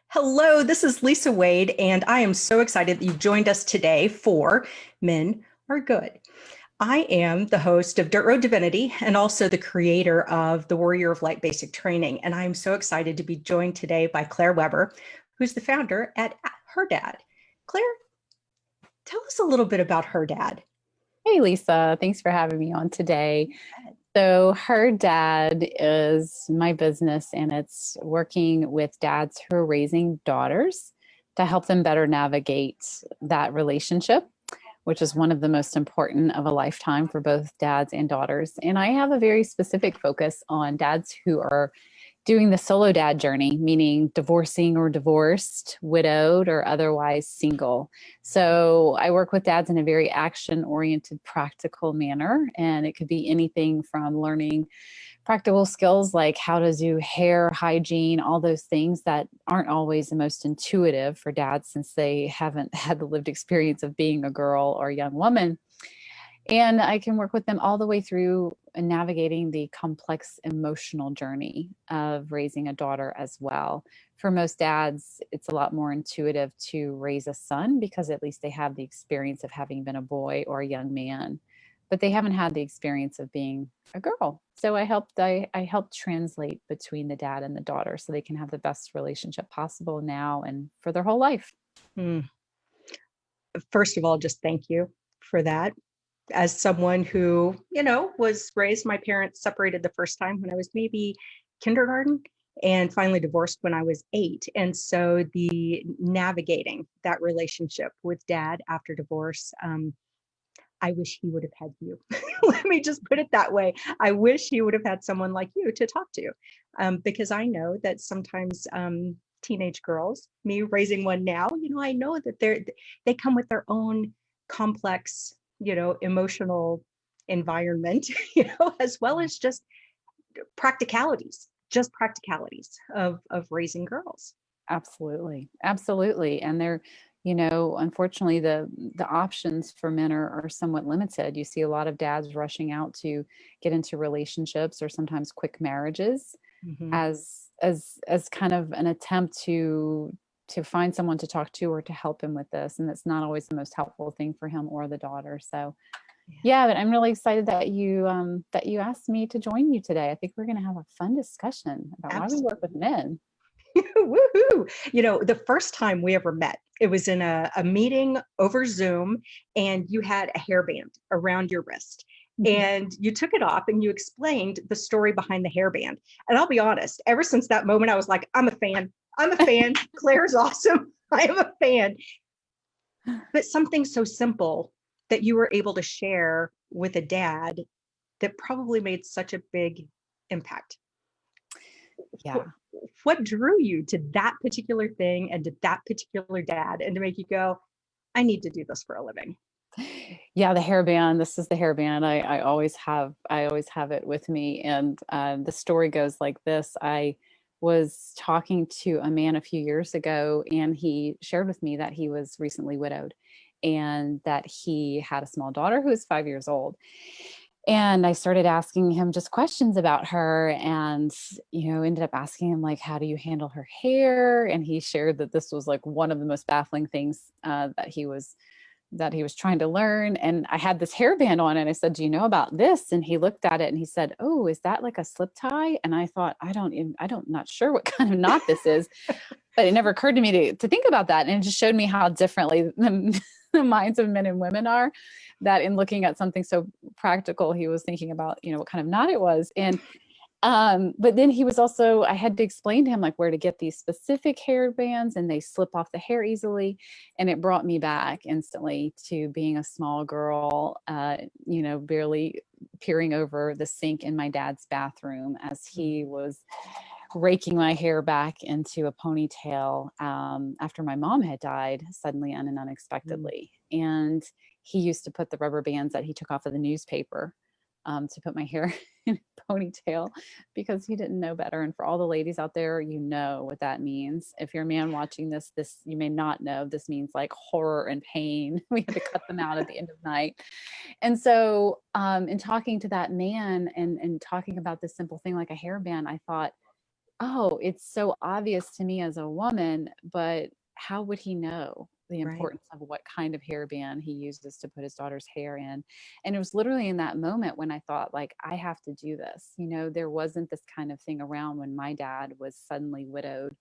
Hello, this is Lisa Wade, and I am so excited that you've joined us today for Men Are Good. I am the host of Dirt Road Divinity and also the creator of the Warrior of Light Basic Training. And I am so excited to be joined today by Claire Weber, who's the founder at Her Dad. Claire, tell us a little bit about Her Dad. Hey, Lisa. Thanks for having me on today. So Her Dad is my business, and it's working with dads who are raising daughters to help them better navigate that relationship, which is one of the most important of a lifetime for both dads and daughters. And I have a very specific focus on dads who are doing the solo dad journey, meaning divorcing or divorced, widowed, or otherwise single. So I work with dads in a very action-oriented, practical manner. And it could be anything from learning practical skills like how to do hair hygiene, all those things that aren't always the most intuitive for dads since they haven't had the lived experience of being a girl or a young woman. And I can work with them all the way through navigating the complex emotional journey of raising a daughter as well. For most dads, it's a lot more intuitive to raise a son because at least they have the experience of having been a boy or a young man, but they haven't had the experience of being a girl. So I helped translate between the dad and the daughter so they can have the best relationship possible now and for their whole life. First of all, just thank you for that. As someone who, was raised, my parents separated the first time when I was maybe kindergarten and finally divorced when I was 8. And so the navigating that relationship with dad after divorce, I wish he would have had you. Let me just put it that way. I wish he would have had someone like you to talk to, because I know that sometimes teenage girls, me raising one now, I know that they come with their own complex emotional environment, as well as just practicalities of raising girls. Absolutely. Absolutely. And they're, unfortunately, the options for men are somewhat limited. You see a lot of dads rushing out to get into relationships or sometimes quick marriages as kind of an attempt to find someone to talk to or to help him with this. And it's not always the most helpful thing for him or the daughter. So yeah, but I'm really excited that you asked me to join you today. I think we're going to have a fun discussion about why we work with men. Woohoo! The first time we ever met, it was in a meeting over Zoom, and you had a hairband around your wrist. And you took it off and you explained the story behind the hairband. And I'll be honest, ever since that moment, I was like, I'm a fan. Claire's awesome. I am a fan. But something so simple that you were able to share with a dad that probably made such a big impact. Yeah. What drew you to that particular thing and to that particular dad, and to make you go, I need to do this for a living? Yeah, the hairband. This is the hairband. I always have it with me. And the story goes like this. I was talking to a man a few years ago, and he shared with me that he was recently widowed and that he had a small daughter who was 5 years old. And I started asking him just questions about her, and, ended up asking him, like, how do you handle her hair? And he shared that this was like one of the most baffling things that he was trying to learn. And I had this hairband on, and I said, do you know about this? And he looked at it and he said, oh, is that like a slip tie? And I thought, not sure what kind of knot this is, but it never occurred to me to think about that. And it just showed me how differently the minds of men and women are, that in looking at something so practical, he was thinking about, what kind of knot it was. And but then I had to explain to him like where to get these specific hair bands, and they slip off the hair easily. And it brought me back instantly to being a small girl, barely peering over the sink in my dad's bathroom as he was raking my hair back into a ponytail after my mom had died suddenly and unexpectedly. And he used to put the rubber bands that he took off of the newspaper to put my hair in a ponytail because he didn't know better. And for all the ladies out there, you know what that means. If you're a man watching this, you may not know. This means like horror and pain. We had to cut them out at the end of the night. And so in talking to that man and talking about this simple thing like a hairband, I thought, oh, it's so obvious to me as a woman, but how would he know the Right. importance of what kind of hairband he uses to put his daughter's hair in? And it was literally in that moment when I thought, like, I have to do this. You know, there wasn't this kind of thing around when my dad was suddenly widowed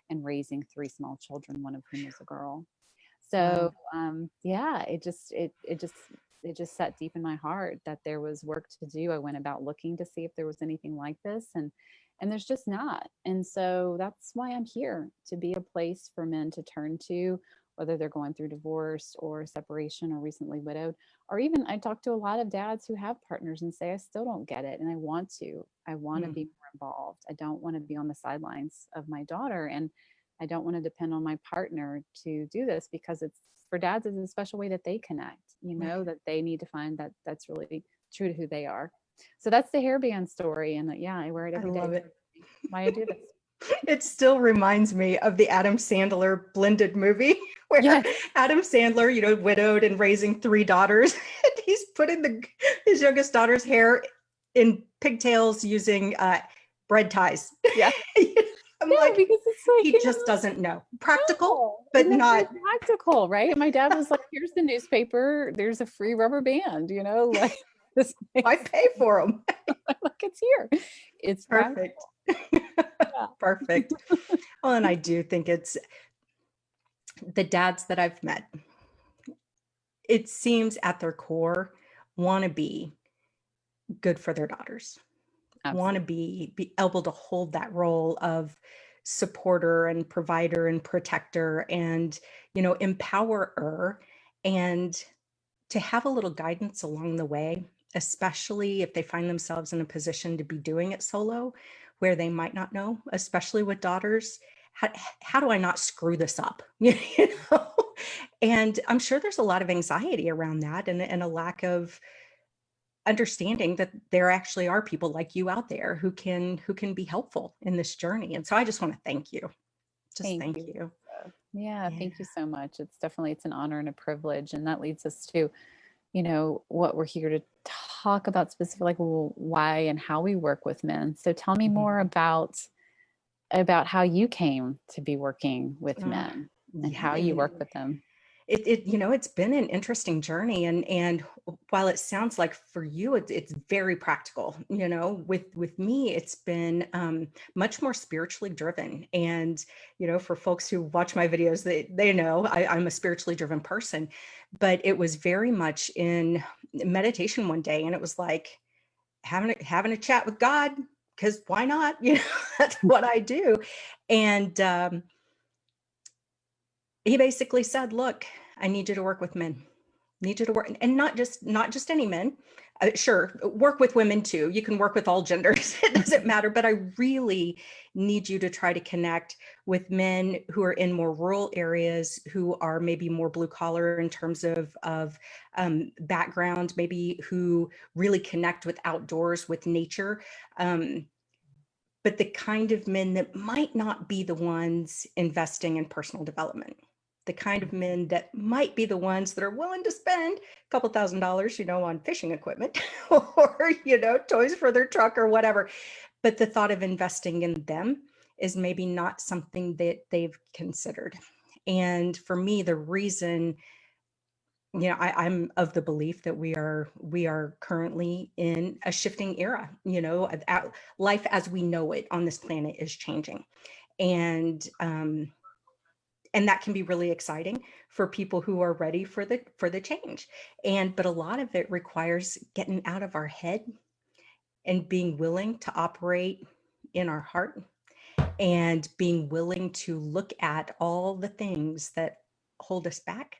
and raising three small children, one of whom was a girl. So Wow. yeah, it just sat deep in my heart that there was work to do. I went about looking to see if there was anything like this, and there's just not. And so that's why I'm here, to be a place for men to turn to, whether they're going through divorce or separation or recently widowed. Or even I talk to a lot of dads who have partners and say, I still don't get it. And I want to. I want to Hmm. be more involved. I don't want to be on the sidelines of my daughter. And I don't want to depend on my partner to do this, because it's for dads, it's a special way that they connect, Right. that they need to find that that's really true to who they are. So that's the hairband story. And yeah, I wear it I every day. love it. Why I do this. It still reminds me of the Adam Sandler blended movie where Yes. Adam Sandler, widowed and raising three daughters, and he's putting his youngest daughter's hair in pigtails using bread ties. Yeah. I'm No, like, because it's like, he just doesn't know. Practical, no, but not very not. practical, right? And my dad was like, here's the newspaper, there's a free rubber band, like this Why makes pay for them? like it's here. It's practical. Perfect. Yeah. Perfect. Well, and I do think it's the dads that I've met, it seems at their core, want to be good for their daughters, want to Absolutely. be able to hold that role of supporter and provider and protector and, empowerer, and to have a little guidance along the way, especially if they find themselves in a position to be doing it solo, where they might not know, especially with daughters, how, how do I not screw this up? know? And I'm sure there's a lot of anxiety around that, and a lack of understanding that there actually are people like you out there who can be helpful in this journey. And so I just want to thank you. Just Thank thank you. you. Yeah, Yeah. thank you so much. It's an honor and a privilege. And that leads us to, what we're here to talk about specifically, like, well, why and how we work with men. So tell me Mhm. more about how you came to be working with Uh, men and yeah, how you work with them. it's been an interesting journey, and while it sounds like for you it's very practical, with me it's been much more spiritually driven. And for folks who watch my videos, they know I'm a spiritually driven person, but it was very much in meditation one day, and it was like having a chat with God, because why not? That's what I do. And he basically said, look, I need you to work with men. Need you to work, and not just any men. Sure, work with women too. You can work with all genders. It doesn't matter. But I really need you to try to connect with men who are in more rural areas, who are maybe more blue collar in terms of background, maybe who really connect with outdoors, with nature. But the kind of men that might not be the ones investing in personal development, the kind of men that might be the ones that are willing to spend a couple $1,000s, on fishing equipment or, toys for their truck or whatever. But the thought of investing in them is maybe not something that they've considered. And for me, the reason, I'm of the belief that we are currently in a shifting era. Life as we know it on this planet is changing, and that can be really exciting for people who are ready for the change. But a lot of it requires getting out of our head and being willing to operate in our heart, and being willing to look at all the things that hold us back,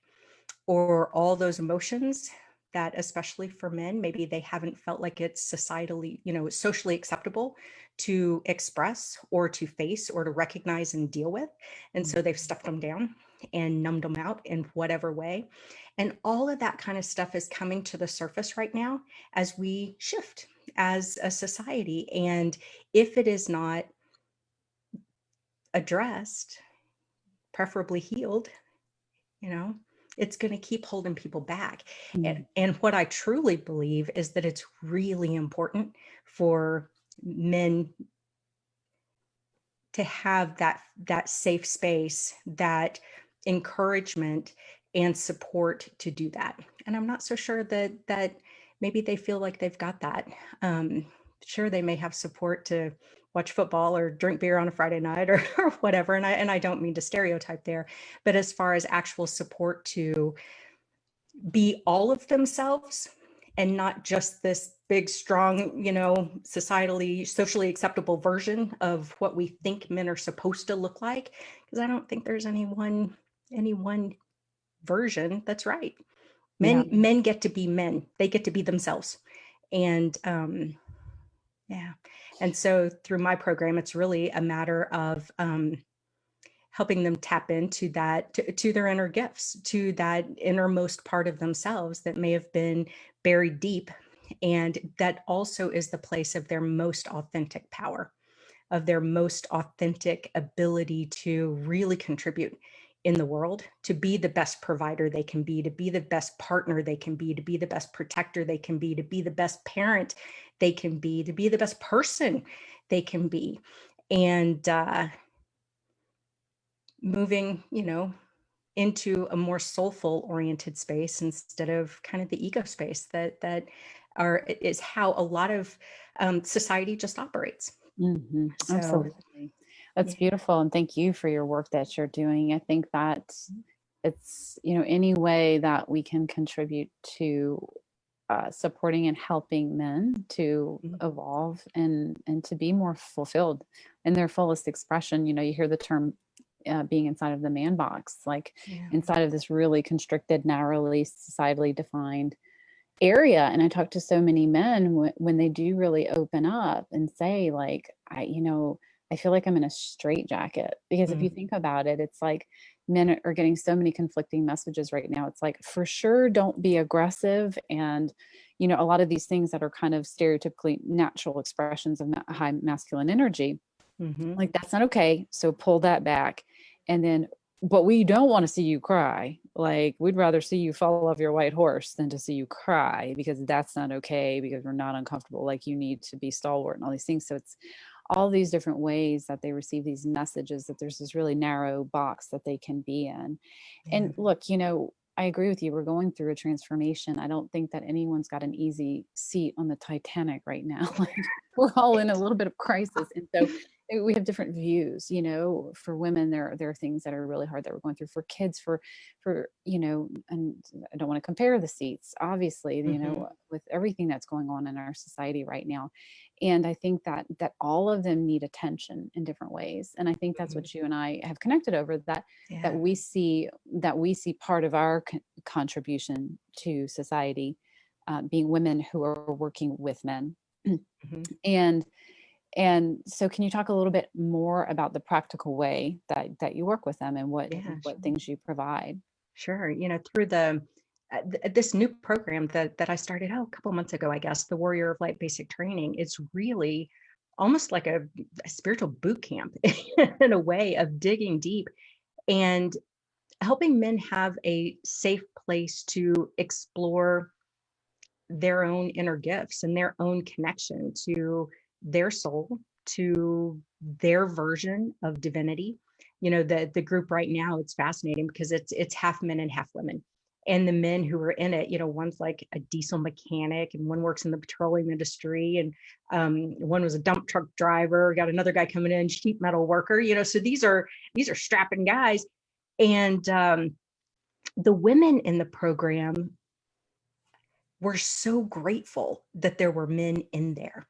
or all those emotions that, especially for men, maybe they haven't felt like it's societally, socially acceptable to express or to face or to recognize and deal with. And so they've stuffed them down and numbed them out in whatever way. And all of that kind of stuff is coming to the surface right now as we shift as a society. And if it is not addressed, preferably healed, you know it's going to keep holding people back. and, Mm. and what I truly believe is that it's really important for men to have that safe space, that encouragement and support to do that. And I'm not so sure that maybe they feel like they've got that. Sure, they may have support to watch football or drink beer on a Friday night or whatever. And I don't mean to stereotype there, but as far as actual support to be all of themselves and not just this big, strong, socially acceptable version of what we think men are supposed to look like. Because I don't think there's any one version that's right. Yeah. Men get to be men. They get to be themselves. And yeah. And so through my program, it's really a matter of helping them tap into that, to their inner gifts, to that innermost part of themselves that may have been buried deep. And that also is the place of their most authentic power, of their most authentic ability to really contribute in the world, to be the best provider they can be, to be the best partner they can be, to be the best protector they can be, to be the best parent they can be, to be the best person they can be. And moving, into a more soulful oriented space instead of kind of the ego space that is how a lot of society just operates. Mm-hmm. So Absolutely. That's yeah. beautiful. And thank you for your work that you're doing. I think that it's, any way that we can contribute to supporting and helping men to evolve and to be more fulfilled in their fullest expression. You hear the term being inside of the man box, like inside of this really constricted, narrowly, societally defined area. And I talk to so many men when they do really open up and say, like, I feel like I'm in a straitjacket. Because if you think about it, it's like men are getting so many conflicting messages right now. It's like, for sure, don't be aggressive. And, a lot of these things that are kind of stereotypically natural expressions of high masculine energy, like, that's not okay. So pull that back. And then, but we don't want to see you cry. Like, we'd rather see you fall off your white horse than to see you cry, because that's not okay, because we're not uncomfortable. Like, you need to be stalwart and all these things. So it's all these different ways that they receive these messages, that there's this really narrow box that they can be in. And look, I agree with you. We're going through a transformation. I don't think that anyone's got an easy seat on the Titanic right now. Like, we're all in a little bit of crisis. And so we have different views. For women, there are things that are really hard that we're going through. For kids, for and I don't want to compare the seats, obviously, with everything that's going on in our society right now. And I think that all of them need attention in different ways. And I think that's what you and I have connected over, that we see part of our contribution to society, being women who are working with men. And so, can you talk a little bit more about the practical way that you work with them, and what things you provide? Sure. Through this new program that I started a couple months ago, I guess, the Warrior of Light Basic Training, it's really almost like a spiritual boot camp in a way of digging deep and helping men have a safe place to explore their own inner gifts and their own connection to their soul, to their version of divinity. The group right now, it's fascinating because it's half men and half women. And the men who are in it, one's like a diesel mechanic, and one works in the petroleum industry, and one was a dump truck driver. Got another guy coming in, sheet metal worker. So these are strapping guys. And the women in the program were so grateful that there were men in there.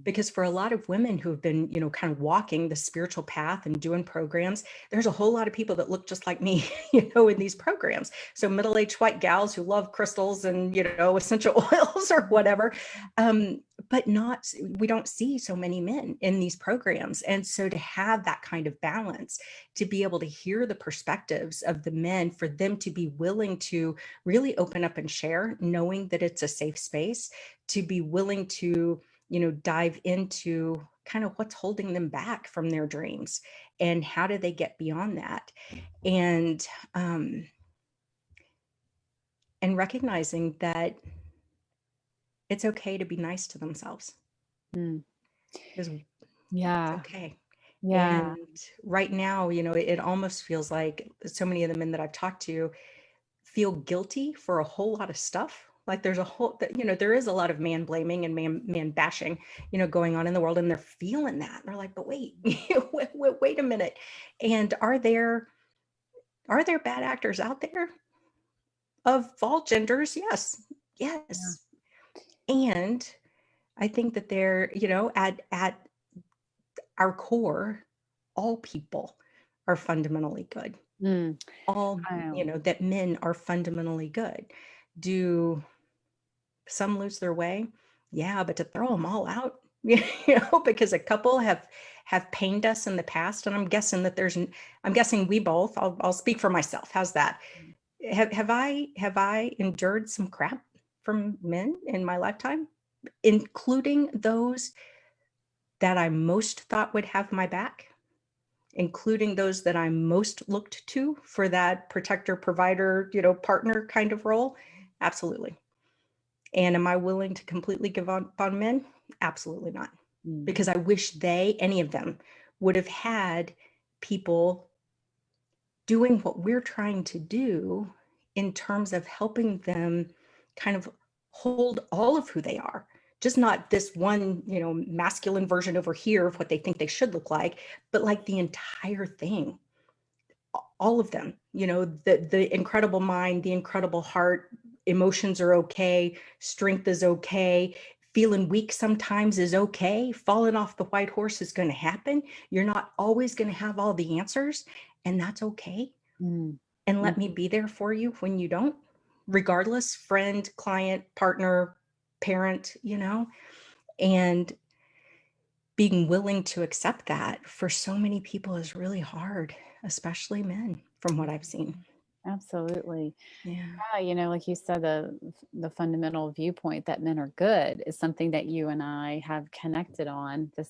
Because for a lot of women who have been, kind of walking the spiritual path and doing programs, there's a whole lot of people that look just like me, in these programs. So middle-aged white gals who love crystals and, essential oils or whatever. But we don't see so many men in these programs. And so to have that kind of balance, to be able to hear the perspectives of the men, for them to be willing to really open up and share, knowing that it's a safe space, to be willing to dive into kind of what's holding them back from their dreams and how do they get beyond that. And recognizing that it's okay to be nice to themselves. Mm. It's Yeah. okay. Yeah. And right now, it almost feels like so many of the men that I've talked to feel guilty for a whole lot of stuff. Like there's a whole, there is a lot of man blaming and man bashing, going on in the world, and they're feeling that. They're like, but wait, wait a minute. And are there bad actors out there of all genders? Yes, Yeah. yes. And I think that they're, at our core, all people are fundamentally good. Mm, All, I know. that men are fundamentally good. Do some lose their way? Yeah, but to throw them all out, because a couple have pained us in the past, and I'm guessing that I'm guessing we both. I'll speak for myself. How's that? Have I endured some crap from men in my lifetime, including those that I most thought would have my back, including those that I most looked to for that protector, provider, partner kind of role? Absolutely. And am I willing to completely give up on men? Absolutely not. Mm, Because I wish any of them, would have had people doing what we're trying to do in terms of helping them kind of hold all of who they are, just not this one, masculine version over here of what they think they should look like, but like the entire thing, all of them, the incredible mind, the incredible heart. Emotions are okay, strength is okay, feeling weak sometimes is okay, falling off the white horse is going to happen. You're not always going to have all the answers, and that's okay. mm, And let mm. me be there for you when you don't, regardless, friend, client, partner, parent, and being willing to accept that for so many people is really hard, especially men, from what I've seen. Absolutely. Yeah. Yeah, like you said, the fundamental viewpoint that men are good is something that you and I have connected on. Mhm.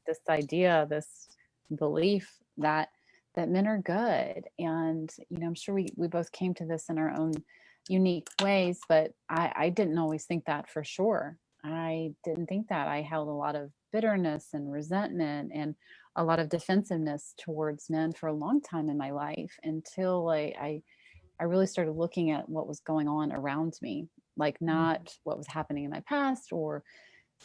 This idea, this belief that men are good, and I'm sure we both came to this in our own unique ways. But I didn't always think that for sure. I didn't think that. I held a lot of bitterness and resentment and a lot of defensiveness towards men for a long time in my life until I really started looking at what was going on around me, like not what was happening in my past or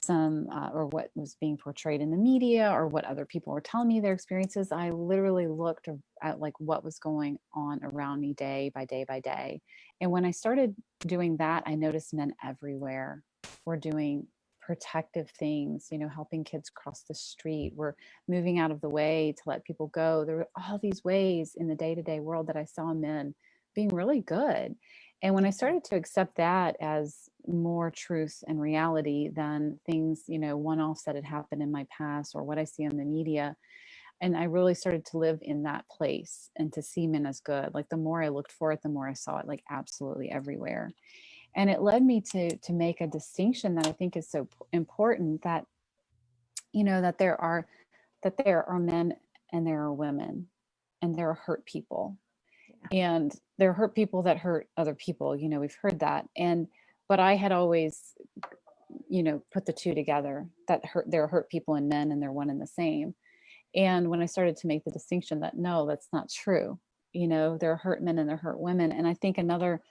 or what was being portrayed in the media or what other people were telling me their experiences. I literally looked at like what was going on around me day by day by day. And when I started doing that, I noticed men everywhere were doing protective things, helping kids cross the street. We're moving out of the way to let people go. There were all these ways in the day-to-day world that I saw men being really good. And when I started to accept that as more truth and reality than things, one offs that had happened in my past or what I see on the media, and I really started to live in that place and to see men as good. Like the more I looked for it, the more I saw it like absolutely everywhere. And it led me to make a distinction that I think is so important that, that there are men and there are women and there are hurt people Yeah. and there are hurt people that hurt other people. We've heard that. But I had always, put the two together, that there are hurt people in men and they're one and the same. And when I started to make the distinction that no, that's not true, there are hurt men and there are hurt women. And I think another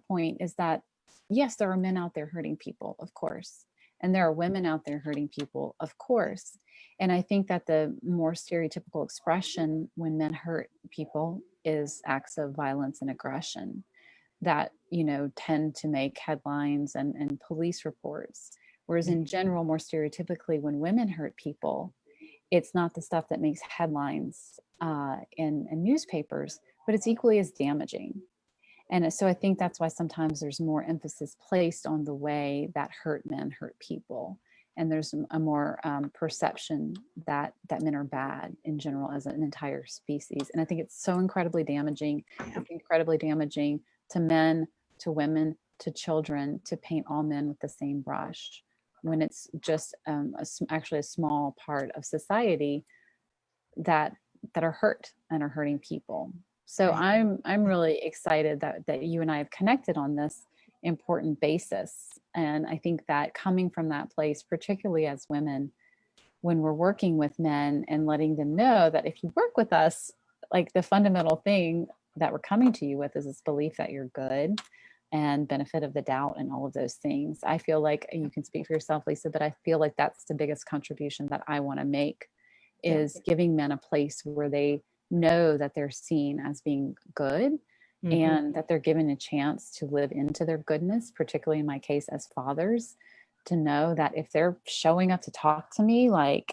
point is that yes, there are men out there hurting people, of course, and there are women out there hurting people, of course. And I think that the more stereotypical expression when men hurt people is acts of violence and aggression that tend to make headlines and police reports, whereas in general, more stereotypically, when women hurt people, it's not the stuff that makes headlines in newspapers, but it's equally as damaging. And so I think that's why sometimes there's more emphasis placed on the way that hurt men hurt people. And there's a more perception that men are bad in general as an entire species. And I think it's so incredibly damaging. Yeah. It's incredibly damaging to men, to women, to children, to paint all men with the same brush when it's just actually a small part of society that that are hurt and are hurting people. So Right. I'm really excited that you and I have connected on this important basis. And I think that coming from that place, particularly as women, when we're working with men, and letting them know that if you work with us, like the fundamental thing that we're coming to you with is this belief that you're good and benefit of the doubt and all of those things. I feel like, you can speak for yourself, Lisa, but I feel like that's the biggest contribution that I want to make, Yeah. is giving men a place where they know that they're seen as being good, and that they're given a chance to live into their goodness, particularly in my case as fathers, to know that if they're showing up to talk to me, like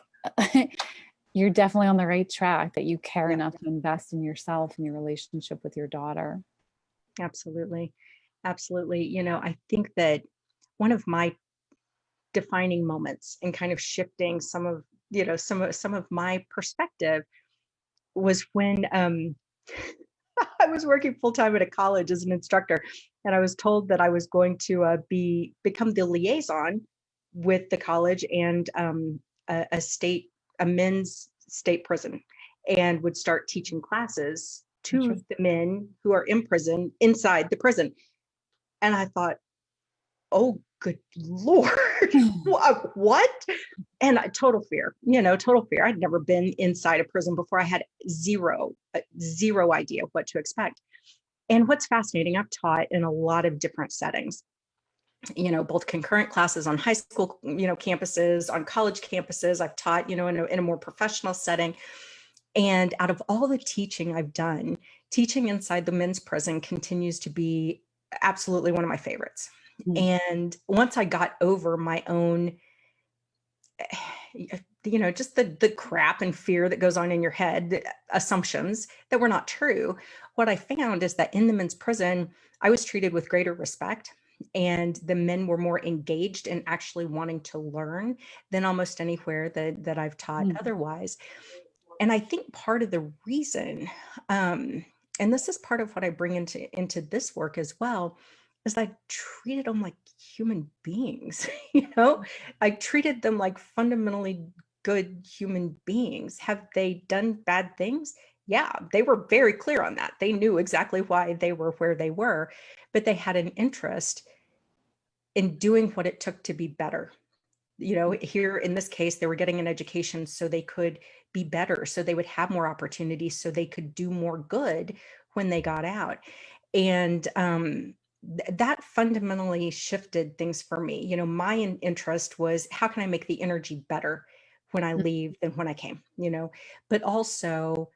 you're definitely on the right track, that you care Yeah. enough to invest in yourself and your relationship with your daughter. Absolutely. Absolutely. I think that one of my defining moments and kind of shifting some of, some of my perspective was when I was working full time at a college as an instructor, and I was told that I was going to become the liaison with the college and a men's state prison, and would start teaching classes to the men who are in prison inside the prison. And I thought, oh, good Lord, what? And total fear, total fear. I'd never been inside a prison before. I had zero idea what to expect. And what's fascinating, I've taught in a lot of different settings, both concurrent classes on high school, campuses, on college campuses. I've taught, in a more professional setting. And out of all the teaching I've done, teaching inside the men's prison continues to be absolutely one of my favorites. And once I got over my own, just the crap and fear that goes on in your head, the assumptions that were not true, what I found is that in the men's prison, I was treated with greater respect, and the men were more engaged in actually wanting to learn than almost anywhere that I've taught otherwise. And I think part of the reason, and this is part of what I bring into this work as well, is I treated them like human beings. I treated them like fundamentally good human beings. Have they done bad things? Yeah, they were very clear on that. They knew exactly why they were where they were, but they had an interest in doing what it took to be better. Here in this case, they were getting an education so they could be better, so they would have more opportunities, so they could do more good when they got out. And that fundamentally shifted things for me. My interest was, how can I make the energy better when I leave than when I came, but also,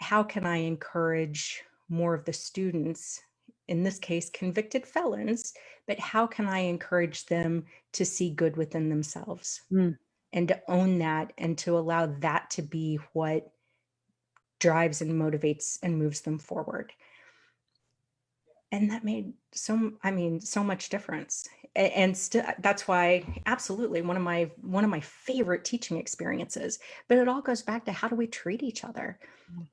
how can I encourage more of the students, in this case, convicted felons, but how can I encourage them to see good within themselves and to own that, and to allow that to be what drives and motivates and moves them forward? And that made so much difference. And that's why, absolutely, one of my favorite teaching experiences. But it all goes back to, how do we treat each other?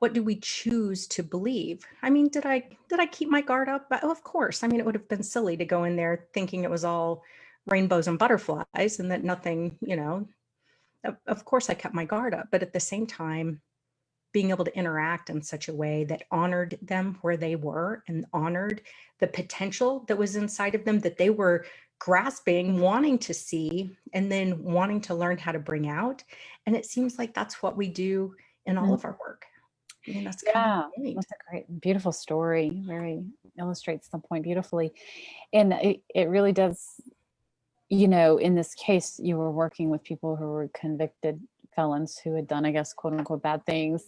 What do we choose to believe? Did I keep my guard up? Of course. It would have been silly to go in there thinking it was all rainbows and butterflies and that nothing, of course I kept my guard up. But at the same time, being able to interact in such a way that honored them where they were, and honored the potential that was inside of them, that they were grasping, wanting to see, and then wanting to learn how to bring out. And it seems like that's what we do in all of our work. That's kind of the point. That's a great, beautiful story. Very illustrates the point beautifully. And it really does, in this case, you were working with people who were convicted felons who had done, I guess, quote unquote, bad things.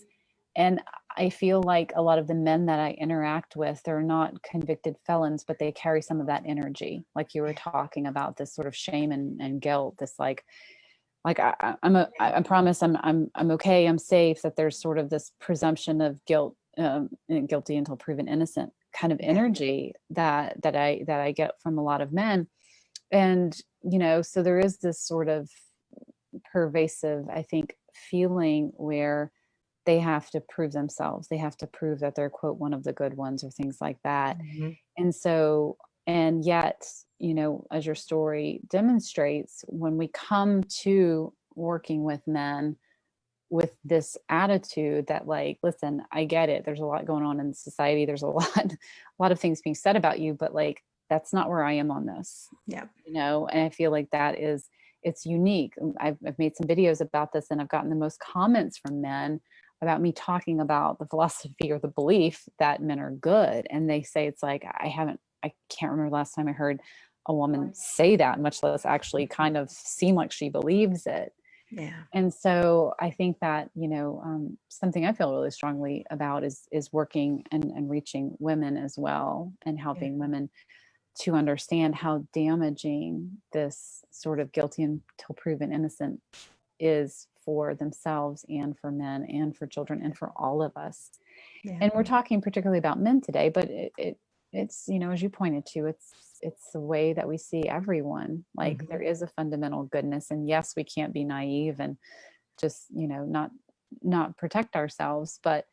And I feel like a lot of the men that I interact with, they're not convicted felons, but they carry some of that energy. Like you were talking about, this sort of shame and guilt, this like I promise I'm okay, I'm safe, that there's sort of this presumption of guilt, guilty until proven innocent kind of energy that I get from a lot of men. And, so there is this sort of pervasive, I think, feeling where they have to prove themselves. They have to prove that they're, quote, one of the good ones, or things like that. And so, and yet, as your story demonstrates, when we come to working with men with this attitude that, like, listen, I get it, there's a lot going on in society, there's a lot of things being said about you, but like, that's not where I am on this. Yeah. And I feel like that is it's unique. I've made some videos about this, and I've gotten the most comments from men about me talking about the philosophy or the belief that men are good. And they say, it's like, I can't remember the last time I heard a woman say that, much less actually kind of seem like she believes it. Yeah. And so I think that, something I feel really strongly about is working and reaching women as well, and Yeah. helping women to understand how damaging this sort of guilty until proven innocent is for themselves and for men and for children and for all of us. Yeah. And we're talking particularly about men today, but it's, as you pointed to, it's the way that we see everyone. Like there is a fundamental goodness, and yes, we can't be naive and just, not protect ourselves. But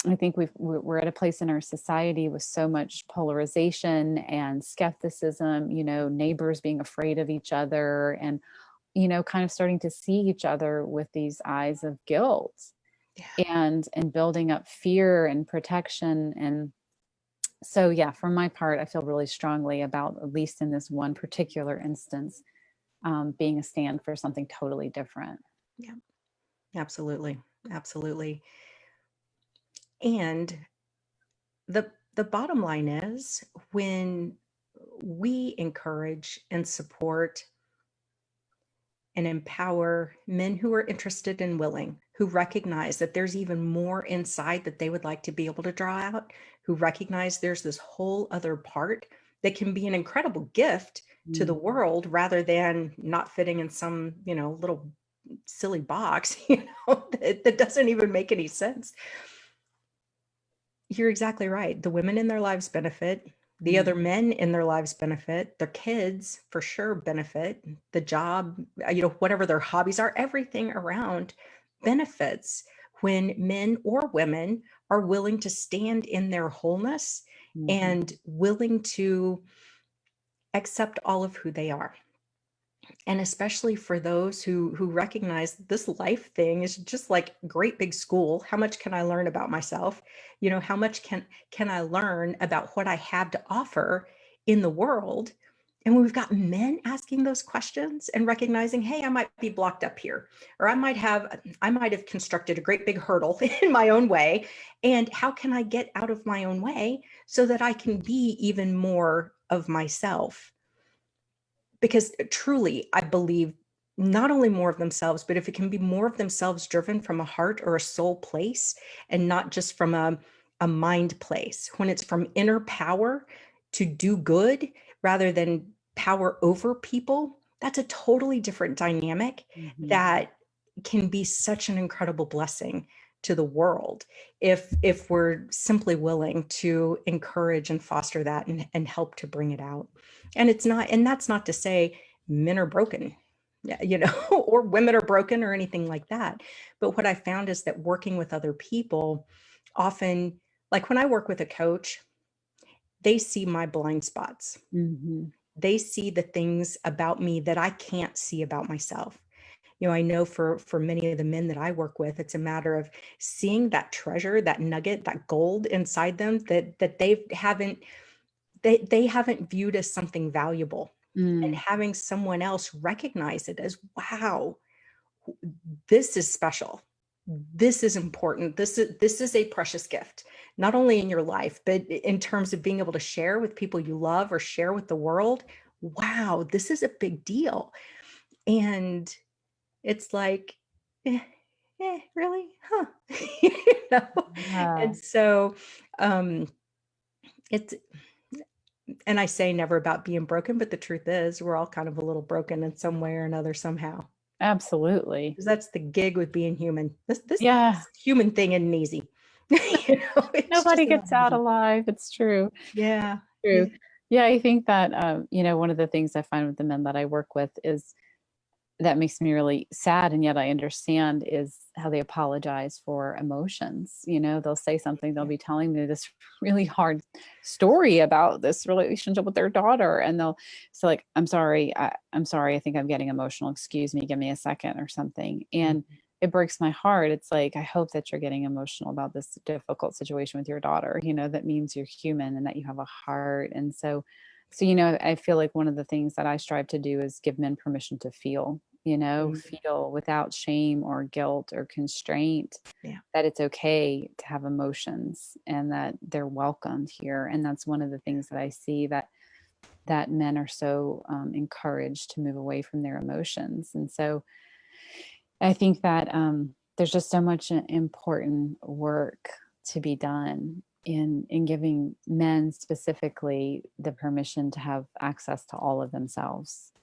I think we're at a place in our society with so much polarization and skepticism, neighbors being afraid of each other, and, kind of starting to see each other with these eyes of guilt, Yeah. and building up fear and protection. And so, yeah, for my part, I feel really strongly about, at least in this one particular instance, being a stand for something totally different. Yeah. Absolutely. Absolutely. And the bottom line is, when we encourage and support and empower men who are interested and willing, who recognize that there's even more inside that they would like to be able to draw out, who recognize there's this whole other part that can be an incredible gift to the world, rather than not fitting in some, little silly box, that doesn't even make any sense. You're exactly right. The women in their lives benefit. The other men in their lives benefit. Their kids for sure benefit. The job, whatever their hobbies are, everything around benefits when men or women are willing to stand in their wholeness and willing to accept all of who they are. And especially for those who recognize this life thing is just like great big school. How much can I learn about myself? How much can I learn about what I have to offer in the world? And when we've got men asking those questions and recognizing, hey, I might be blocked up here, or I might have constructed a great big hurdle in my own way. And how can I get out of my own way so that I can be even more of myself? Because truly, I believe not only more of themselves, but if it can be more of themselves driven from a heart or a soul place, and not just from a mind place, when it's from inner power to do good rather than power over people, that's a totally different dynamic that can be such an incredible blessing to the world if we're simply willing to encourage and foster that, and help to bring it out. And that's not to say men are broken, or women are broken or anything like that. But what I found is that working with other people, often, like when I work with a coach, they see my blind spots. They see the things about me that I can't see about myself. I know for many of the men that I work with, it's a matter of seeing that treasure, that nugget, that gold inside them that they haven't viewed as something valuable, and having someone else recognize it as, wow, this is special. This is important. This is a precious gift, not only in your life, but in terms of being able to share with people you love or share with the world. Wow, this is a big deal. And it's like, really? Huh? you know? Yeah. And so it's, and I say never about being broken, but the truth is we're all kind of a little broken in some way or another somehow. Absolutely. 'Cause that's the gig with being human. This Yeah. human thing isn't easy. It's Nobody just not gets out easy. alive. It's true. Yeah. True. Yeah, I think that, one of the things I find with the men that I work with is that makes me really sad, and yet I understand, is how they apologize for emotions. They'll say something, they'll Yeah. be telling me this really hard story about this relationship with their daughter, and they'll say, like, I'm sorry, I think I'm getting emotional. Excuse me, give me a second or something. And it breaks my heart. It's like, I hope that you're getting emotional about this difficult situation with your daughter. That means you're human and that you have a heart. And so So, I feel like one of the things that I strive to do is give men permission to feel, Mhm. feel without shame or guilt or constraint, Yeah. that it's okay to have emotions and that they're welcomed here. And that's one of the things that I see, that men are so encouraged to move away from their emotions. And so I think that there's just so much important work to be done in giving men specifically the permission to have access to all of themselves.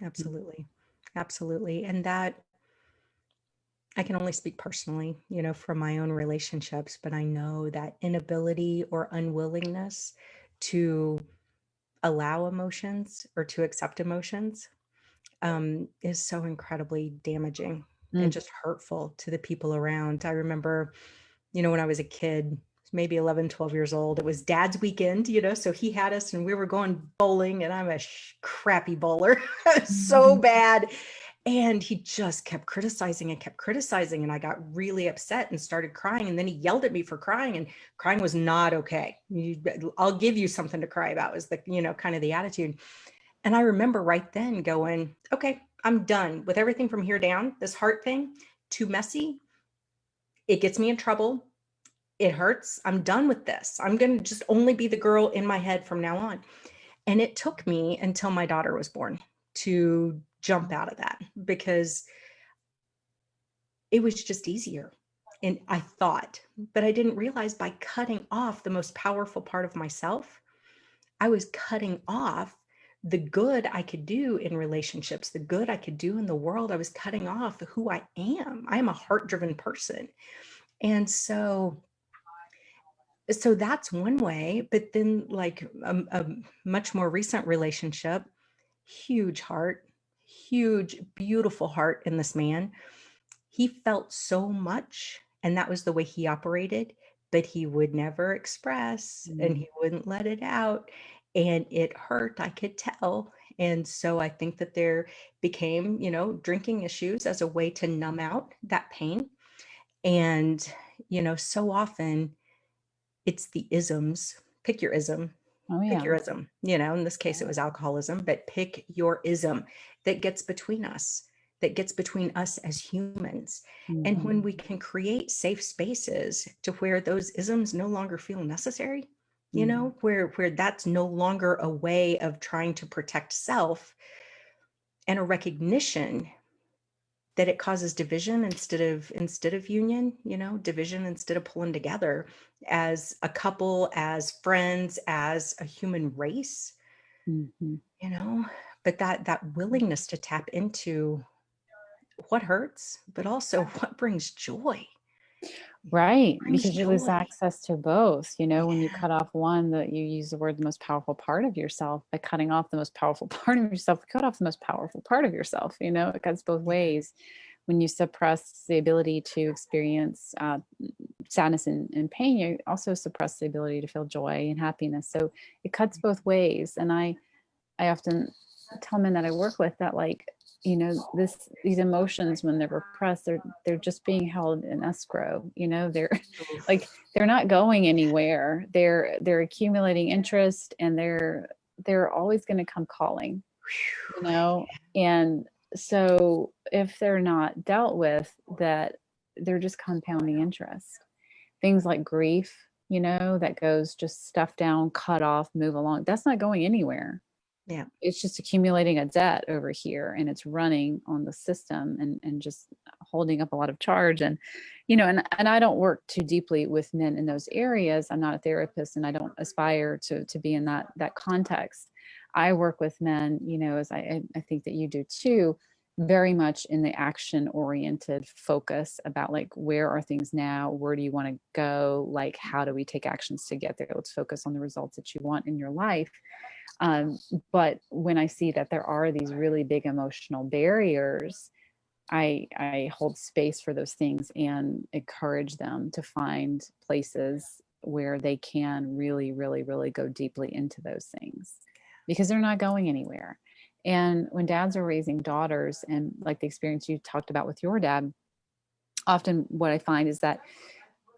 Absolutely. Absolutely. And that I can only speak personally, from my own relationships, but I know that inability or unwillingness to allow emotions or to accept emotions is so incredibly damaging and Mm. just hurtful to the people around. I remember, when I was a kid, maybe 11, 12 years old, it was dad's weekend, so he had us and we were going bowling, and I'm a crappy bowler. So bad. And he just kept criticizing and kept criticizing. And I got really upset and started crying. And then he yelled at me for crying, and crying was not okay. I'll give you something to cry about, was the, kind of the attitude. And I remember right then going, okay, I'm done with everything from here down. This heart thing, too messy. It gets me in trouble. It hurts. I'm done with this. I'm going to just only be the girl in my head from now on. And it took me until my daughter was born to jump out of that, because it was just easier. And I thought, but I didn't realize, by cutting off the most powerful part of myself, I was cutting off the good I could do in relationships, the good I could do in the world. I was cutting off who I am. I am a heart-driven person. And so that's one way. But then, like, a much more recent relationship, huge heart, huge, beautiful heart in this man. He felt so much, and that was the way he operated, but he would never express and Mm. he wouldn't let it out. And it hurt, I could tell. And so I think that there became, drinking issues as a way to numb out that pain. And, so often it's the isms. Pick your ism. Oh Pick yeah. your ism. In this case, it was alcoholism, but pick your ism that gets between us, that gets between us as humans. And Hmm. when we can create safe spaces to where those isms no longer feel necessary, Hmm. where that's no longer a way of trying to protect self, and a recognition that it causes division instead of union, division instead of pulling together as a couple, as friends, as a human race, Hmm. you know but that willingness to tap into what hurts, but also what brings joy. Right, Brings because you lose joy. access to both. When you Yeah. cut off one, that you use the word the most powerful part of yourself. By cutting off the most powerful part of yourself, you cut off the most powerful part of yourself. It cuts both Yeah. ways. When you suppress the ability to experience sadness and pain, you also suppress the ability to feel joy and happiness. So it cuts both ways. And I often tell men that I work with that, like, these emotions, when they're repressed, they're just being held in escrow. They're like, Oof. they're not going anywhere. They're accumulating interest, and they're always going to come calling, Whew. and so if they're not dealt with, that they're just compounding interest. Things like grief, that goes just stuff down, cut off, move along. That's not going anywhere. Yeah. It's just accumulating a debt over here, and it's running on the system, and just holding up a lot of charge. And and I don't work too deeply with men in those areas. I'm not a therapist, and I don't aspire to be in that context. I work with men, as I think that you do too, very much in the action oriented focus about, like, where are things now, where do you want to go, like, how do we take actions to get there, let's focus on the results that you want in your life. um, but when I see that there are these really big emotional barriers, I hold space for those things and encourage them to find places where they can really, really, really go deeply into those things, because they're not going anywhere. And when dads are raising daughters, and like the experience you talked about with your dad, often what I find is that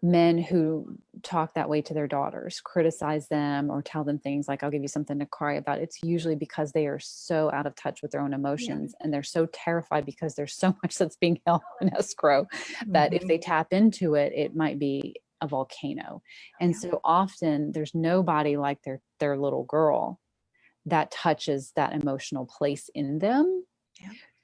men who talk that way to their daughters, criticize them or tell them things like, I'll give you something to cry about, it's usually because they are so out of touch with their own emotions, and they're so terrified because there's so much that's being held in escrow that if they tap into it, it might be a volcano. And so often there's nobody like their little girl that touches that emotional place in them.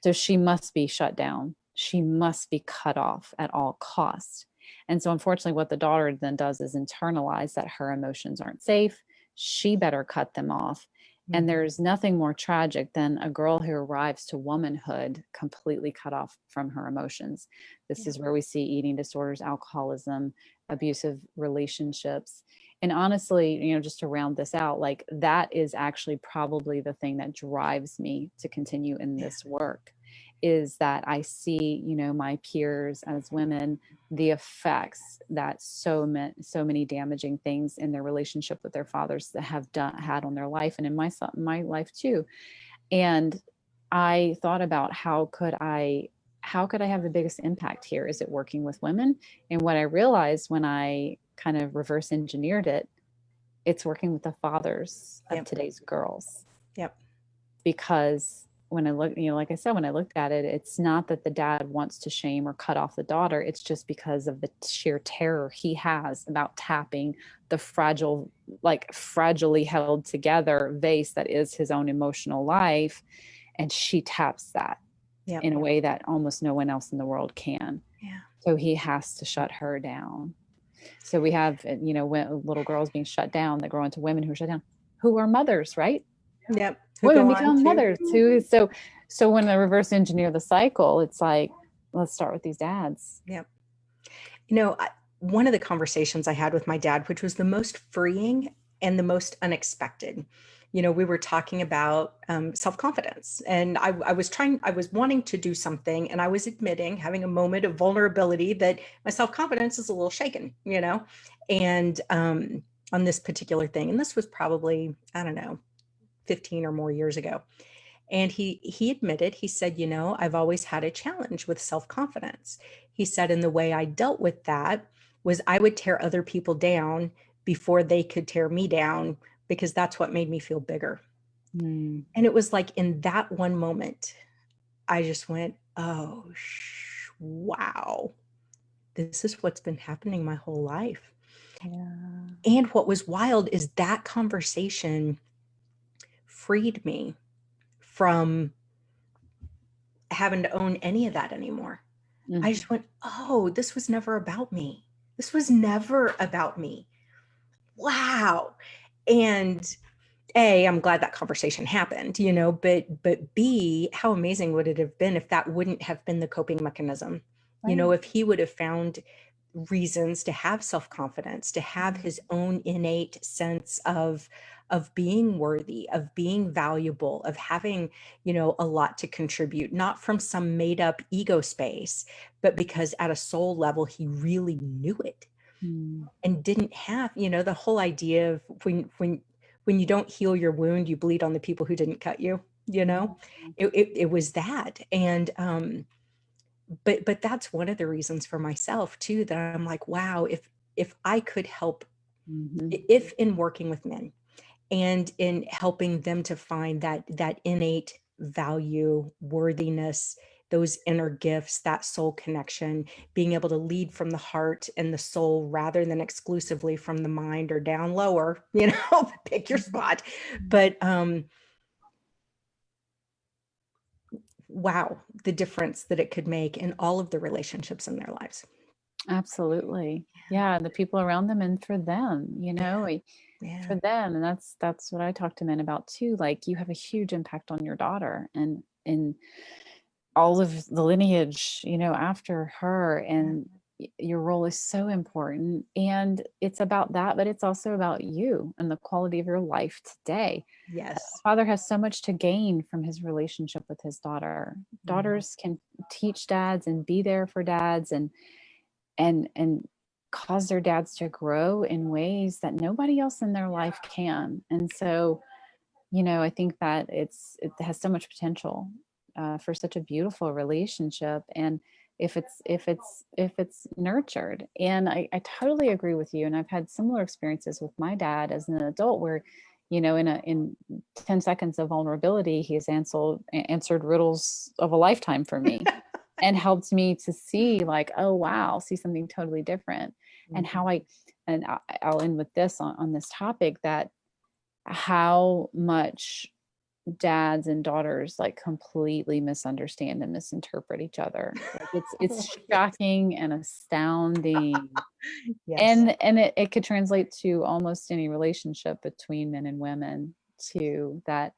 So she must be shut down. She must be cut off at all costs. And so unfortunately, what the daughter then does is internalize that her emotions aren't safe. She better cut them off. And there's nothing more tragic than a girl who arrives to womanhood completely cut off from her emotions. This is where we see eating disorders, alcoholism, abusive relationships. And honestly, you know, just to round this out, like that is actually probably the thing that drives me to continue in this work, is that I see, you know, my peers as women, the effects that so many damaging things in their relationship with their fathers that have had on their life, and in my life too. And I thought about how could I have the biggest impact here? Is it working with women? And what I realized when I kind of reverse engineered it, it's working with the fathers of today's girls. Because when I look, you know, like I said, when I looked at it, it's not that the dad wants to shame or cut off the daughter. It's just because of the sheer terror he has about tapping the fragile, like fragilely held together vase that is his own emotional life. And she taps that in a way that almost no one else in the world can. So he has to shut her down. So we have, you know, when little girls being shut down that grow into women who are shut down, who are mothers, right? Women become mothers too. So when I reverse engineer the cycle, it's like, let's start with these dads. You know, one of the conversations I had with my dad, which was the most freeing and the most unexpected, you know, we were talking about self-confidence, and I was wanting to do something, and I was admitting, having a moment of vulnerability, that my self-confidence is a little shaken, you know, and on this particular thing. And this was probably, I don't know, 15 or more years ago. And he admitted, he said, you know, I've always had a challenge with self-confidence. He said, and the way I dealt with that was I would tear other people down before they could tear me down, because that's what made me feel bigger. And it was like in that one moment, I just went, oh, wow, this is what's been happening my whole life. And what was wild is that conversation freed me from having to own any of that anymore. I just went, oh, this was never about me. This was never about me. Wow. And A, I'm glad that conversation happened, you know, but B, how amazing would it have been if that wouldn't have been the coping mechanism? You know, if he would have found reasons to have self-confidence, to have his own innate sense of being worthy, of being valuable, of having, you know, a lot to contribute, not from some made up ego space, but because at a soul level, he really knew it and didn't have, you know, the whole idea of when you don't heal your wound, you bleed on the people who didn't cut you, you know, it was that. And, but that's one of the reasons for myself too, that I'm like, wow, if I could help, if in working with men and in helping them to find that innate value, worthiness, those inner gifts, that soul connection, being able to lead from the heart and the soul rather than exclusively from the mind or down lower, you know, pick your spot. But wow, the difference that it could make in all of the relationships in their lives. Absolutely. Yeah. The people around them and for them, you know, for them. And that's what I talk to men about too. Like, you have a huge impact on your daughter and in all of the lineage, you know, after her, and your role is so important. And it's about that, but it's also about you and the quality of your life today. Yes. Father has so much to gain from his relationship with his daughter. Daughters can teach dads and be there for dads and cause their dads to grow in ways that nobody else in their life can. And so, you know, I think that it has so much potential for such a beautiful relationship. And if it's nurtured. And I totally agree with you. And I've had similar experiences with my dad as an adult where, in 10 seconds of vulnerability, he has answered riddles of a lifetime for me and helped me to see like, oh wow, see something totally different. And I'll end with this on this topic, that how much dads and daughters like completely misunderstand and misinterpret each other. Like it's shocking and astounding. Yes. And it could translate to almost any relationship between men and women too, that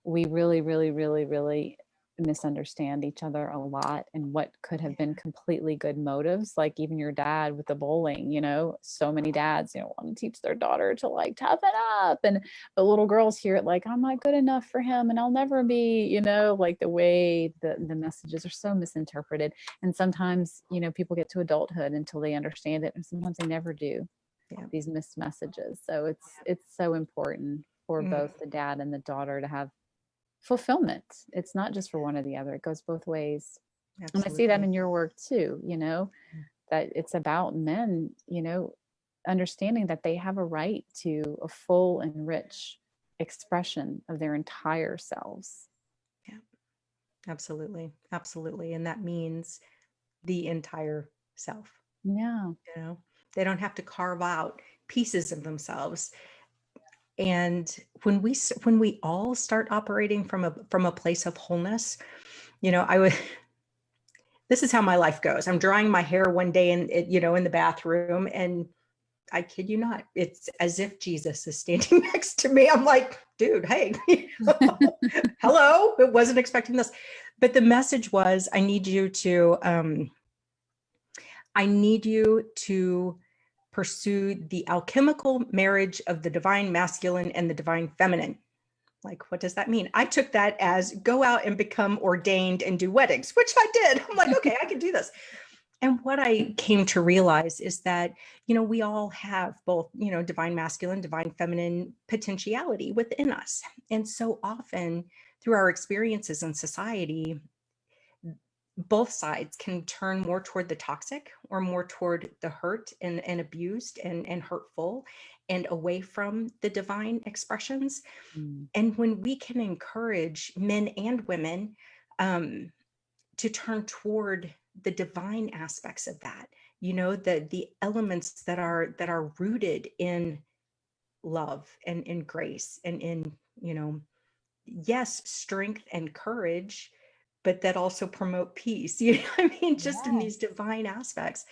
we really, really, really, really misunderstand each other a lot, and what could have been completely good motives. Like even your dad with the bowling, so many dads, want to teach their daughter to like toughen up, and the little girls hear it like, I'm not good enough for him and I'll never be, like the way the messages are so misinterpreted. And sometimes, people get to adulthood until they understand it, and sometimes they never do. These missed messages. So it's so important for both the dad and the daughter to have fulfillment. It's not just for one or the other. It goes both ways. Absolutely. And I see that in your work too, that it's about men, understanding that they have a right to a full and rich expression of their entire selves. Yeah, absolutely. Absolutely. And that means the entire self. Yeah. They don't have to carve out pieces of themselves. And when we all start operating from a place of wholeness, this is how my life goes. I'm drying my hair one day in the bathroom, and I kid you not, it's as if Jesus is standing next to me. I'm like, dude, hey, hello. I wasn't expecting this. But the message was, I need you to pursue the alchemical marriage of the divine masculine and the divine feminine. Like, what does that mean? I took that as go out and become ordained and do weddings, which I did. I'm like, okay, I can do this. And what I came to realize is that, we all have both, divine masculine, divine feminine potentiality within us. And so often through our experiences in society, both sides can turn more toward the toxic or more toward the hurt and abused and hurtful, and away from the divine expressions. And when we can encourage men and women to turn toward the divine aspects of that, the elements that are rooted in love and in grace and in, yes, strength and courage, but that also promote peace. Just in these divine aspects,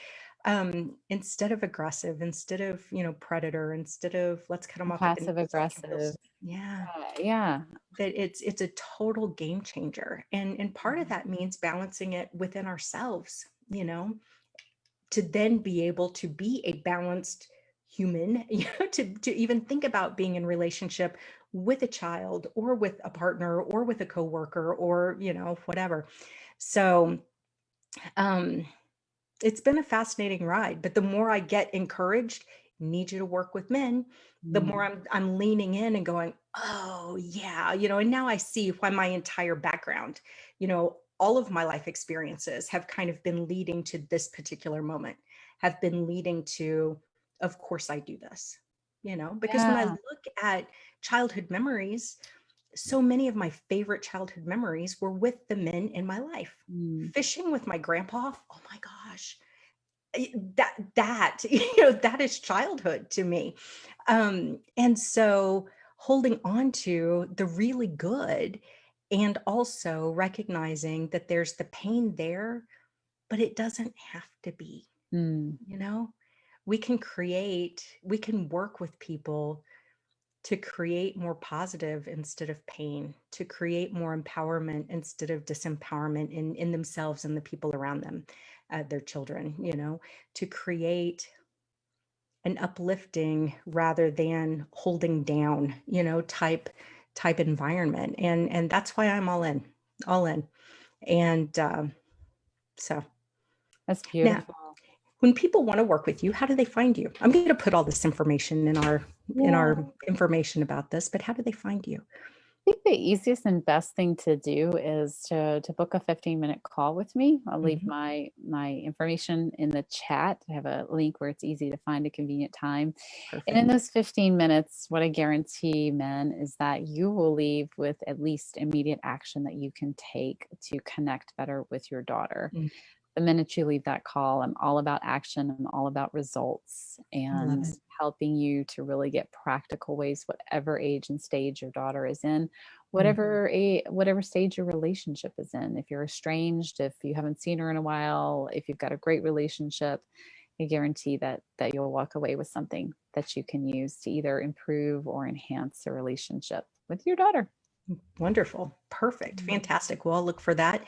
instead of aggressive, instead of, predator, instead of let's cut them off at the Passive aggressive. Yeah. That it's a total game changer. And part of that means balancing it within ourselves, to then be able to be a balanced human, to even think about being in relationship with a child or with a partner or with a coworker or, whatever. So, it's been a fascinating ride, but the more I get encouraged, need you to work with men, the more I'm leaning in and going, oh yeah, and now I see why my entire background, all of my life experiences have kind of been leading to this particular moment, have been leading to, of course I do this, because when I look at childhood memories, so many of my favorite childhood memories were with the men in my life. Fishing with my grandpa, oh my gosh, that is childhood to me. And so holding on to the really good, and also recognizing that there's the pain there, but it doesn't have to be. We can work with people to create more positive instead of pain, to create more empowerment instead of disempowerment in themselves and the people around them, their children, to create an uplifting rather than holding down, type environment. And that's why I'm all in. And so that's beautiful. Now, when people want to work with you, how do they find you? I'm going to put all this information in our information about this, but how do they find you? think the easiest and best thing to do is to book a 15-minute call with me. I'll leave Mhm. my information in the chat. I have a link where it's easy to find a convenient time. And in Perfect. those 15 minutes, what I guarantee men is that you will leave with at least immediate action that you can take to connect better with your daughter. Mm, The minute you leave that call, I'm all about action. I'm all about results I love and it. helping you to really get practical ways, whatever age and stage your daughter is in, Mm, whatever stage your relationship is in. If you're estranged, if you haven't seen her in a while, if you've got a great relationship, I guarantee that you'll walk away with something that you can use to either improve or enhance a relationship with your daughter. wonderful. Perfect. Mm. Fantastic. Well, I'll look for that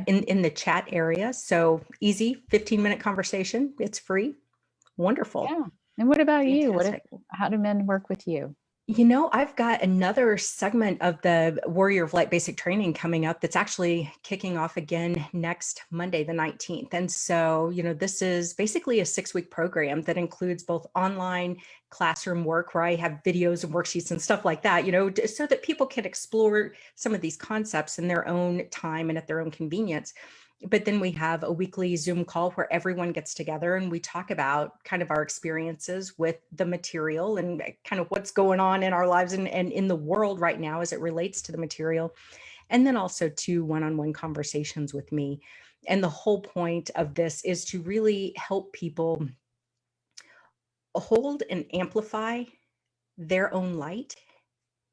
in the chat area. So easy, 15-minute conversation. It's free. Wonderful. Yeah. And what about you? Fantastic. How do men work with you? I've got another segment of the Warrior of Light basic training coming up that's actually kicking off again next Monday, the 19th. And so, this is basically a 6-week program that includes both online classroom work where I have videos and worksheets and stuff like that, so that people can explore some of these concepts in their own time and at their own convenience. But then we have a weekly Zoom call where everyone gets together and we talk about kind of our experiences with the material and kind of what's going on in our lives and in the world right now as it relates to the material. And then also 2 one-on-one conversations with me. And the whole point of this is to really help people hold and amplify their own light,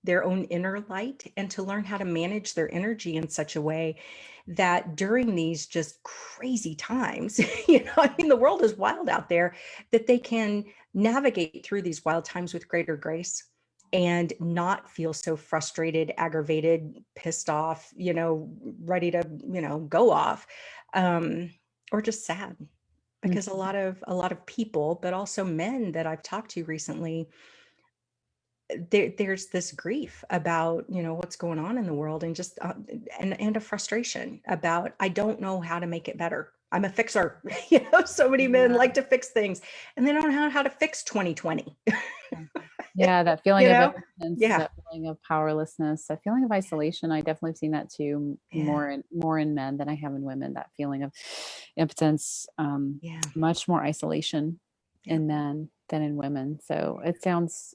their own inner light, and to learn how to manage their energy in such a way that during these just crazy times, the world is wild out there, that they can navigate through these wild times with greater grace and not feel so frustrated, aggravated, pissed off, ready to, go off, um, or just sad. Because a lot of people, but also men that I've talked to recently, there's this grief about what's going on in the world, and just and a frustration about, I don't know how to make it better. I'm a fixer. So many men Yeah. like to fix things and they don't know how to fix 2020. Yeah, that feeling you of know impotence, yeah, that feeling of powerlessness, that feeling of isolation. I definitely have seen that too, yeah, more in men than I have in women. That feeling of impotence, yeah, much more isolation yeah, in men than in women. So it sounds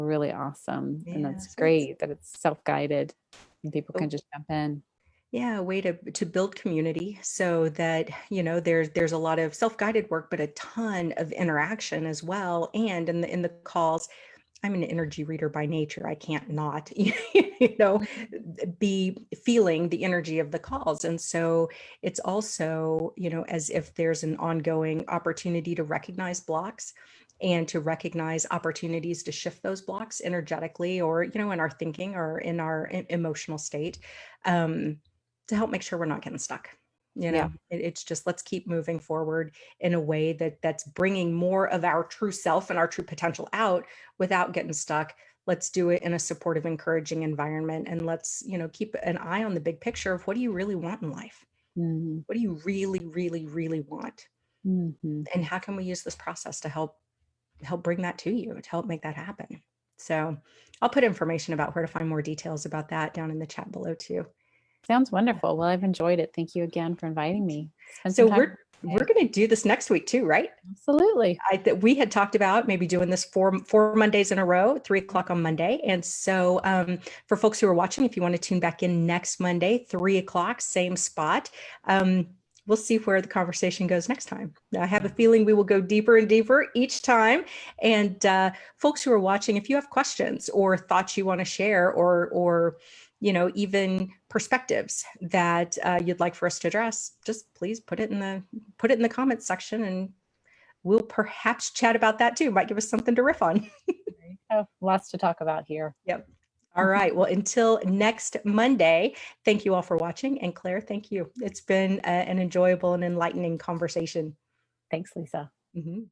really awesome, and yeah. that's So it's great that it's self-guided and people a can just jump in. a way to build community, so that there's a lot of self-guided work, but a ton of interaction as well. And in the calls, I'm an energy reader by nature. I can't not, be feeling the energy of the calls. And so it's also, as if there's an ongoing opportunity to recognize blocks and to recognize opportunities to shift those blocks energetically, or, in our thinking or in our emotional state, um, to help make sure we're not getting stuck. Yeah. It's just, let's keep moving forward in a way that's bringing more of our true self and our true potential out without getting stuck. Let's do it in a supportive, encouraging environment. And let's, keep an eye on the big picture of, what do you really want in life? Mhm. What do you really, really, really want? Mhm. And how can we use this process to help bring that to you, to help make that happen? So I'll put information about where to find more details about that down in the chat below too. Sounds wonderful. Well, I've enjoyed it. Thank you again for inviting me. Spend some So time we're today. going to do this next week too, right? Absolutely. We had talked about maybe doing this four Mondays in a row, 3 o'clock on Monday. And so for folks who are watching, if you want to tune back in next Monday, 3 o'clock, same spot, we'll see where the conversation goes next time. I have a feeling we will go deeper and deeper each time. And folks who are watching, if you have questions or thoughts you want to share, or even perspectives that you'd like for us to address, just please put it in the comments section, and we'll perhaps chat about that too. Might give us something to riff on. There you go. Lots to talk about here. Yep. All right. Well, until next Monday, thank you all for watching. And Claire, thank you. It's been an enjoyable and enlightening conversation. Thanks, Lisa. Mhm.